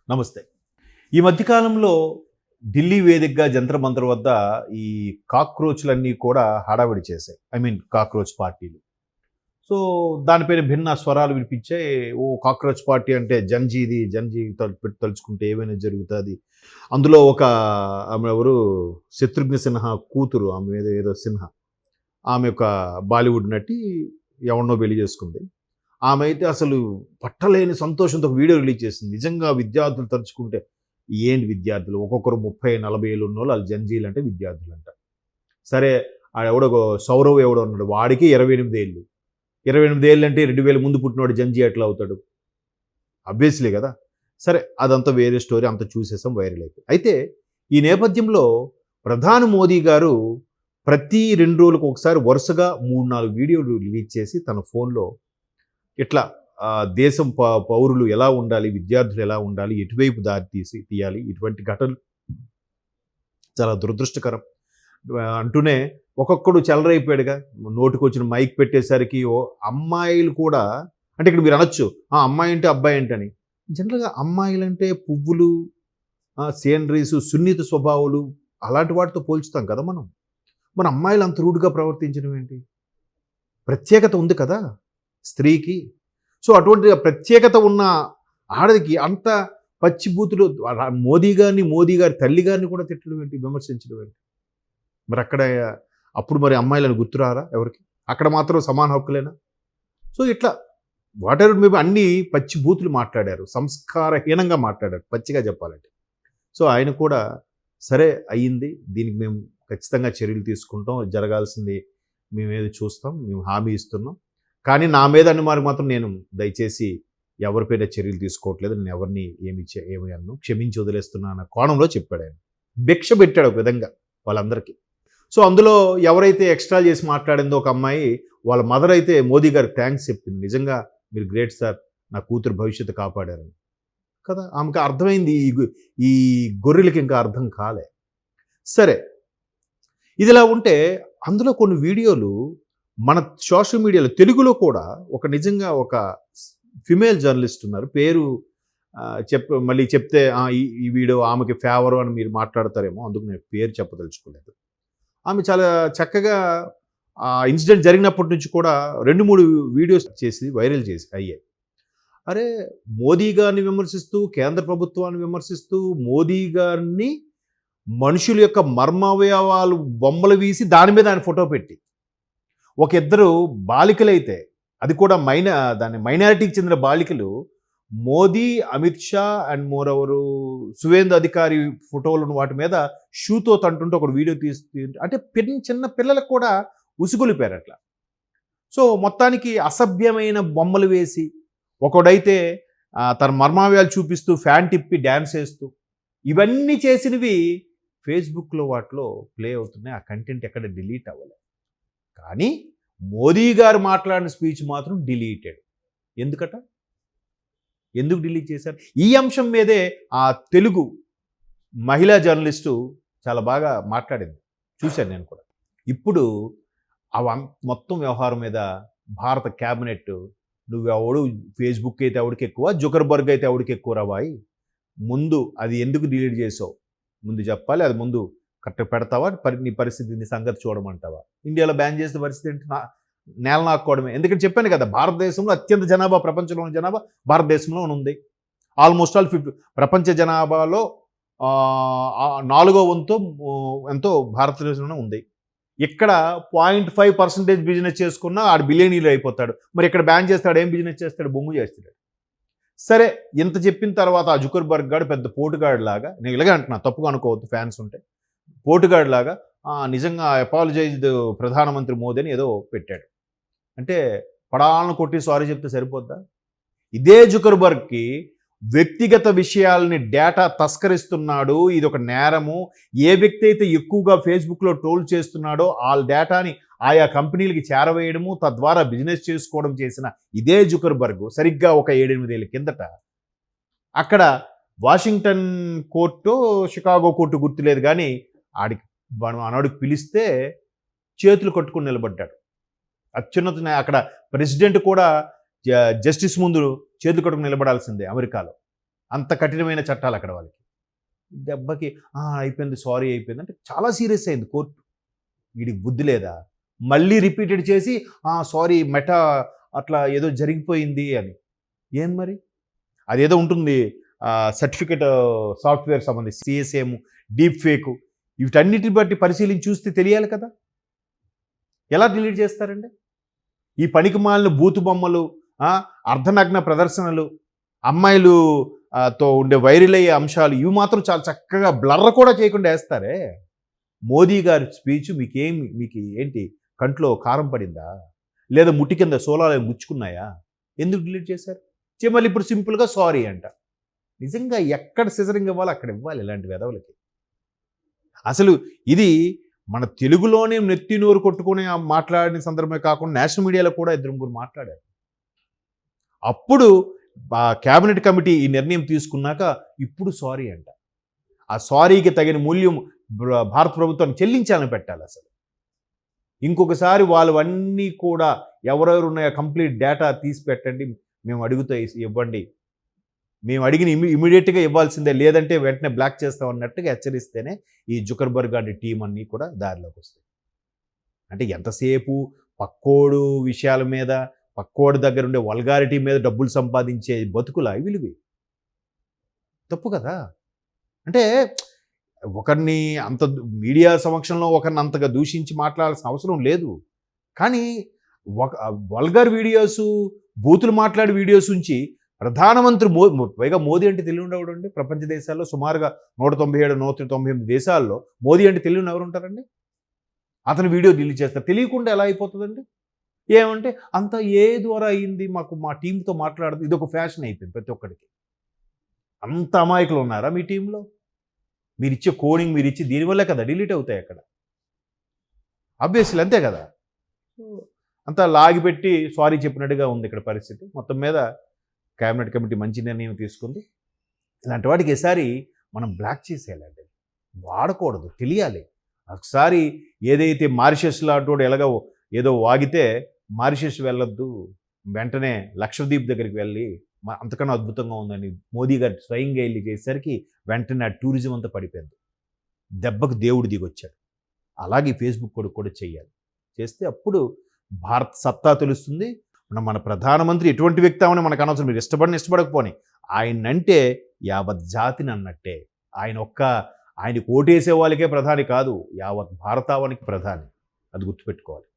నమస్తే. ఈ మధ్యకాలంలో ఢిల్లీ వేదికగా జంతర్ మంతర్ వద్ద ఈ కాక్రోచ్‌లన్నీ కూడా హడావిడి చేశాయి. కాక్రోచ్ పార్టీలు. సో, దానిపైన భిన్న స్వరాలు వినిపించాయి. కాక్రోచ్ పార్టీ అంటే జంజీది, జంజీ తలుచుకుంటే ఏమైనా జరుగుతాది. అందులో ఒక ఆమె ఎవరు 'శత్రుఘ్న సిన్హా' కూతురు ఆమె మీద ఏదో సిన్హా. ఆమె ఒక బాలీవుడ్ నటి ఎవడినో పెళ్లి చేసుకుంది. ఆమె అయితే అసలు పట్టలేని సంతోషంతో ఒక వీడియో రిలీజ్ చేసింది. నిజంగా విద్యార్థులు తలుచుకుంటే ఏంటి విద్యార్థులు ఒక్కొక్కరు 30, 40 ఏళ్ళు ఉన్నోళ్ళు వాళ్ళు జంజీలు అంటే విద్యార్థులంట. సరే ఆడెవడో సౌరవ్ ఎవడో ఉన్నాడు వాడికి 28 ఏళ్ళు. 28 ఏళ్ళు అంటే 2000 ముందు పుట్టినవాడు జంజీ ఎట్లా అవుతాడు? ఆబ్వియస్లీ కదా! సరే అదంతా వేరే స్టోరీ, అంతా చూసేసాం, వైరల్ అయిపోయింది. అయితే ఈ నేపథ్యంలో ప్రధాని మోదీ గారు ప్రతి 2 రోజులకు ఒకసారి వరుసగా 3, 4 వీడియోలు రిలీజ్ చేసి తన ఫోన్లో ఇట్లా దేశం పౌరులు ఎలా ఉండాలి, విద్యార్థులు ఎలా ఉండాలి, ఎటువైపు దారి తీయాలి, ఇటువంటి ఘటనలు చాలా దురదృష్టకరం అంటూనే ఒక్కొక్కడు చెలరైపోయాడుగా. నోటికొచ్చిన మైక్ పెట్టేసరికి అమ్మాయిలు కూడా, అంటే ఇక్కడ మీరు అనొచ్చు అమ్మాయి అంటే అబ్బాయి ఏంటని. జనరల్గా అమ్మాయిలంటే పువ్వులు, సీనరీస్, సున్నిత స్వభావాలు అలాంటి వాటితో పోల్చుతాం కదా మనం. మన అమ్మాయిలు అంత రూడ్గా ప్రవర్తించడం ఏంటి? ప్రత్యేకత ఉంది కదా స్త్రీకి. సో అటువంటి ప్రత్యేకత ఉన్న ఆడదికి అంత పచ్చిబూతులు మోదీ గారి తల్లి గారిని కూడా తిట్టడం ఏంటి, విమర్శించడం ఏంటి? మరి అప్పుడు మరి అమ్మాయిలను గుర్తురారా ఎవరికి? అక్కడ మాత్రం సమాన హక్కులేనా? సో ఇట్లా వాటెవర్ మేము అన్ని పచ్చి బూతులు మాట్లాడారు, సంస్కారహీనంగా మాట్లాడారు పచ్చిగా చెప్పాలంటే. సో ఆయన కూడా సరే అయ్యింది, దీనికి మేము ఖచ్చితంగా చర్యలు తీసుకుంటాం, జరగాల్సింది మేమేదో చూస్తాం, మేము హామీ ఇస్తున్నాం, కానీ నా మీద అనుమానం మాత్రం నేను దయచేసి ఎవరిపైన చర్యలు తీసుకోవట్లేదు, నేను ఎవరిని ఏమి అన్ను, క్షమించి వదిలేస్తున్నా అన్న కోణంలో చెప్పాడు ఆయన. భిక్ష పెట్టాడు ఒక విధంగా వాళ్ళందరికీ. సో అందులో ఎవరైతే ఎక్స్ట్రా చేసి మాట్లాడిందో ఒక అమ్మాయి, వాళ్ళ మదర్ అయితే మోదీ గారికి థ్యాంక్స్ చెప్పింది. నిజంగా మీరు గ్రేట్ సార్, నా కూతురు భవిష్యత్తు కాపాడారని కదా. ఆమెకు అర్థమైంది, ఈ గొర్రెలకి ఇంకా అర్థం కాలే. సరే ఇదిలా ఉంటే అందులో కొన్ని వీడియోలు మన సోషల్ మీడియాలో తెలుగులో కూడా నిజంగా ఒక ఫిమేల్ జర్నలిస్ట్ ఉన్నారు, పేరు మళ్ళీ చెప్తే ఈ వీడియో ఆమెకి ఫేవరు అని మీరు మాట్లాడతారేమో, అందుకు నేను పేరు చెప్పదలుచుకోలేదు. ఆమె చాలా చక్కగా ఇన్సిడెంట్ జరిగినప్పటి నుంచి కూడా 2-3 వీడియోస్ చేసి వైరల్ చేసి అయ్యాయి. అరే మోదీ గారిని విమర్శిస్తూ, కేంద్ర ప్రభుత్వాన్ని విమర్శిస్తూ, మోదీ గారిని మనుషుల యొక్క మర్మావయవాలు బొమ్మలు వీసి దాని మీద ఆయన ఫోటో పెట్టి, ఒక ఇద్దరు బాలికలైతే అది కూడా దాని మైనారిటీకి చెందిన బాలికలు మోదీ, అమిత్ షా అండ్ మోరవరు సువేందు అధికారి ఫోటోలను వాటి మీద షూతో తంటుంటే ఒక వీడియో అంటే చిన్న పిల్లలకు కూడా ఉసుగొలిపారు అట్లా. సో మొత్తానికి అసభ్యమైన బొమ్మలు వేసి, ఒకడైతే తన మర్మావయాలు చూపిస్తూ ఫ్యాన్ తిప్పి డ్యాన్స్ వేస్తూ, ఇవన్నీ చేసినవి ఫేస్బుక్లో వాటిలో ప్లే అవుతున్నాయి. ఆ కంటెంట్ ఎక్కడ డిలీట్ అవ్వలేదు. కానీ మోదీ గారు మాట్లాడిన స్పీచ్ మాత్రం డిలీటెడ్. ఎందుకు డిలీట్ చేశారు? ఈ అంశం మీదే ఆ తెలుగు మహిళా జర్నలిస్టు చాలా బాగా మాట్లాడింది, చూశాను నేను కూడా. ఇప్పుడు మొత్తం వ్యవహారం మీద భారత క్యాబినెట్, నువ్వెవడు ఫేస్బుక్ అయితే ఎవడికి ఎక్కువ, జుకర్బర్గ్ అయితే ఎవడికి ఎక్కువ రాబాయి, ముందు అది ఎందుకు డిలీట్ చేసావు ముందు చెప్పాలి, అది ముందు కరెక్ట్ పెడతావా, నీ పరిస్థితి, నీ సంగతి చూడమంటావా? ఇండియాలో బ్యాన్ చేసిన పరిస్థితి ఏంటి? నేల నాక్కోవడమే. ఎందుకంటే చెప్పాను కదా, భారతదేశంలో అత్యంత జనాభా, ప్రపంచంలోని జనాభా భారతదేశంలో ఉంది. ఆల్మోస్ట్ ఆల్ ప్రపంచ జనాభాలో 4వ వంతు ఎంతో భారతదేశంలో ఉంది. ఇక్కడ 0.5% బిజినెస్ చేసుకున్నా ఆడు బిలియనీర్ అయిపోతాడు. మరి ఇక్కడ బ్యాన్ చేస్తాడు, ఏం బిజినెస్ చేస్తాడు? బొంగు చేస్తాడు. సరే ఇంత చెప్పిన తర్వాత ఆ జుకర్బర్గ్ గాడు పెద్ద పోటుగాడు లాగా, నేను ఇలాగే అంటున్నా, తప్పుగా అనుకోవద్దు ఫ్యాన్స్ ఉంటే, పోటుగాడు లాగా నిజంగా అపాలజైజ్డ్ ప్రధానమంత్రి మోదీ అని ఏదో పెట్టాడు. అంటే పడాలను కొట్టి సారీ చెప్తే సరిపోద్దా? ఇదే జుకర్బర్గ్కి వ్యక్తిగత విషయాలని డేటా తస్కరిస్తున్నాడు, ఇది ఒక నేరము, ఏ వ్యక్తి అయితే ఎక్కువగా ఫేస్బుక్లో ట్రోల్ చేస్తున్నాడో వాళ్ళ డేటాని ఆయా కంపెనీలకి చేరవేయడము, తద్వారా బిజినెస్ చేసుకోవడం చేసిన ఇదే జుకర్బర్గ్ సరిగ్గా ఒక 7-8 ఏళ్ళ కిందట అక్కడ వాషింగ్టన్ కోర్టు, షికాగో కోర్టు గుర్తులేదు కానీ ఆనాడికి పిలిస్తే చేతులు కట్టుకుని నిలబడ్డాడు. అత్యున్నత అక్కడ ప్రెసిడెంట్ కూడా జస్టిస్ ముందు చేతులు కట్టుకుని నిలబడాల్సిందే అమెరికాలో. అంత కఠినమైన చట్టాలు అక్కడ వాళ్ళకి. దెబ్బకి అయిపోయింది, సారీ అయిపోయింది అంటే చాలా సీరియస్ అయింది కోర్టు. వీడికి బుద్ధి లేదా? మళ్ళీ రిపీటెడ్ చేసి సారీ మెటా అట్లా ఏదో జరిగిపోయింది అని. ఏం మరి? అదేదో ఉంటుంది సర్టిఫికేట్ సాఫ్ట్వేర్ సంబంధించి సిఎస్ఏం, డీప్ ఫేకు, వీటన్నిటిని బట్టి పరిశీలించి చూస్తే తెలియాలి కదా. ఎలా డిలీట్ చేస్తారండి? ఈ పనికిమాలిన బూతు బొమ్మలు, అర్ధనగ్న ప్రదర్శనలు, అమ్మాయిలు తో ఉండే వైరల్ అయ్యే అంశాలు, ఇవి మాత్రం చాలా చక్కగా బ్లర్ కూడా చేయకుండా వేస్తారే. మోదీ గారి స్పీచ్ మీకు ఏంటి కంట్లో కారం పడిందా? లేదా ముట్టి కింద సోలాలు ముచ్చుకున్నాయా? ఎందుకు డిలీట్ చేశారు? మళ్ళీ ఇప్పుడు సింపుల్గా సారీ అంట. నిజంగా ఎక్కడ సిజరింగ్ ఇవ్వాలి అక్కడ ఇవ్వాలి ఇలాంటి వెధవులకి. అసలు ఇది మన తెలుగులోనే నెత్తి నోరు కొట్టుకుని మాట్లాడిన సందర్భమే కాకుండా నేషనల్ మీడియాలో కూడా 2-3 మాట్లాడారు. అప్పుడు క్యాబినెట్ కమిటీ ఈ నిర్ణయం తీసుకున్నాక ఇప్పుడు సారీ అంట. ఆ సారీకి తగిన మూల్యం భారత ప్రభుత్వానికి చెల్లించాలని పెట్టాలి. అసలు ఇంకొకసారి వాళ్ళవన్నీ కూడా ఎవరెవరు ఉన్నాయో కంప్లీట్ డేటా తీసి పెట్టండి, మేము అడుగుతా ఇవ్వండి, మేము అడిగిన ఇమీడియట్గా ఇవ్వాల్సిందే, లేదంటే వెంటనే బ్లాక్ చేస్తాం అన్నట్టుగా హెచ్చరిస్తేనే ఈ జుకర్బర్గ్ గారి టీం అన్నీ కూడా దారిలోకి వస్తాయి. అంటే ఎంతసేపు పక్కోడు విషయాల మీద, పక్కోడి దగ్గర ఉండే వల్గారిటీ మీద డబ్బులు సంపాదించే బతుకులా విలువి? తప్పు కదా. అంటే ఒకరిని అంత మీడియా సమక్షంలో ఒకరిని అంతగా దూషించి మాట్లాడాల్సిన అవసరం లేదు. కానీ వల్గర్ వీడియోస్, బూతులు మాట్లాడే వీడియోస్ ఉంచి ప్రధానమంత్రి పైగా మోదీ అంటే తెలియని ఎవడండి? ప్రపంచ దేశాల్లో సుమారుగా 197, 198 దేశాల్లో మోదీ అంటే తెలియని ఎవరు ఉంటారండి? అతను వీడియో డిలీట్ చేస్తారు. తెలియకుండా ఎలా అయిపోతుందండి? ఏమంటే అంత ఏ ద్వారా అయింది, మాకు మా టీంతో మాట్లాడదు, ఇది ఒక ఫ్యాషన్ అయిపోయింది ప్రతి ఒక్కడికి. అంత అమాయకులు ఉన్నారా మీ టీంలో? మీరు ఇచ్చే కోడింగ్, మీరు ఇచ్చే దీనివల్లే కదా డిలీట్ అవుతాయి అక్కడ. ఆబ్వియస్లీ అంతే కదా. అంతా లాగిపెట్టి సారీ చెప్పినట్టుగా ఉంది ఇక్కడ పరిస్థితి. మొత్తం మీద క్యాబినెట్ కమిటీ మంచి నిర్ణయం తీసుకుంది. ఇలాంటి వాటికి ఈసారి మనం బ్లాక్ చేసేయాలండి, వాడకూడదు, తెలియాలి. ఒకసారి ఏదైతే మారిషస్ లాంటి ఎలాగో ఏదో వాగితే మారిషస్ వెళ్ళొద్దు, వెంటనే లక్షద్వీప్ దగ్గరికి వెళ్ళి అంతకన్నా అద్భుతంగా ఉందని మోదీ గారు స్వయంగా వెళ్ళి చేసేసరికి వెంటనే ఆ టూరిజం అంతా పడిపోయింది. దెబ్బకు దేవుడు దిగొచ్చాడు. అలాగే ఫేస్బుక్ కూడా చేయాలి. చేస్తే అప్పుడు భారత్ సత్తా తెలుస్తుంది. మన ప్రధానమంత్రి ఎటువంటి వ్యక్తి అవని మనకు అనవసరం. మీరు ఇష్టపడకపోని ఆయనంటే యావత్ జాతిని అన్నట్టే. ఆయనకు ఓటేసే వాళ్ళకే ప్రధాని కాదు, యావత్ భారతావనికి ప్రధాని. అది గుర్తుపెట్టుకోవాలి.